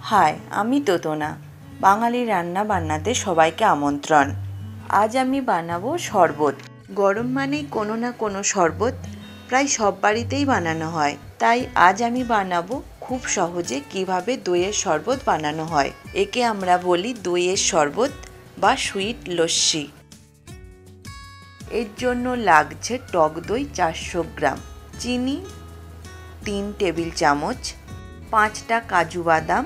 High, আমি তোতনা। বাঙালি রান্না বান্নাতে সবাইকে আমন্ত্রণ। আজ আমি বানাবো শরবত। গরম মানেই কোনো না কোনো শরবত প্রায় সব বাড়িতেই বানানো হয়। তাই আজ আমি বানাবো খুব সহজে কিভাবে দইয়ের শরবত বানানো হয়। একে আমরা বলি দইয়ের শরবত বা সুইট লস্যি। এর জন্য লাগছে টক দই 400 গ্রাম, চিনি 3 টেবিল চামচ, 5টা কাজু বাদাম,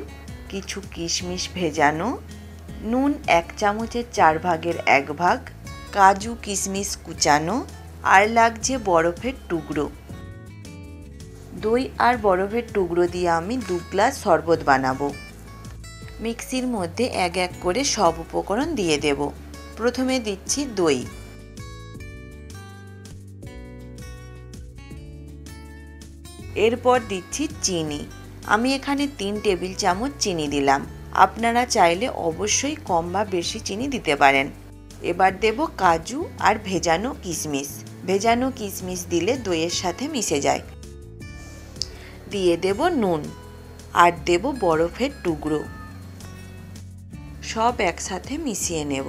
কিছু কিশমিশ ভেজানো, নুন 1 চামচের 4 ভাগের 1 ভাগ, কাজু কিশমিশ কুচানো, আর লাগছে বরফের টুকরো। দই আর বরফের টুকরো দিয়ে আমি 2 গ্লাস শরবত বানাবো। মিক্সির মধ্যে এক এক করে সব উপকরণ দিয়ে দেব। প্রথমে দিচ্ছি দই, এরপর দিচ্ছি চিনি। আমি এখানে 3 টেবিল চামচ চিনি দিলাম। আপনারা চাইলে অবশ্যই কম বা বেশি চিনি দিতে পারেন। এবার দেব কাজু আর ভেজানো কিশমিশ। ভেজানো কিশমিশ দিলে দইয়ের সাথে মিশে যায়। দিয়ে দেব নুন আর দেব বরফের টুকরো। সব একসাথে মিশিয়ে নেব।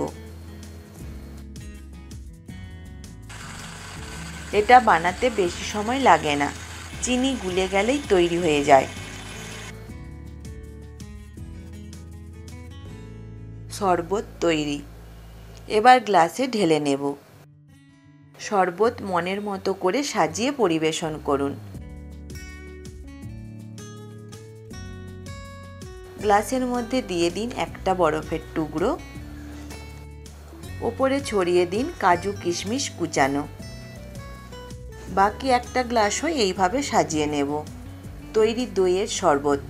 এটা বানাতে বেশি সময় লাগে না, চিনি গুলে গেলেই তৈরি হয়ে যায়। শরবত তৈরি। এবার গ্লাসে ঢেলে নেব। শরবত মনের মতো করে সাজিয়ে পরিবেশন করুন। গ্লাসের মধ্যে দিয়ে দিন একটা বরফের টুকরো, ওপরে ছড়িয়ে দিন কাজু কিশমিশ কুচানো। বাকি একটা গ্লাসও এইভাবে সাজিয়ে নেব। তৈরি দইয়ের শরবত।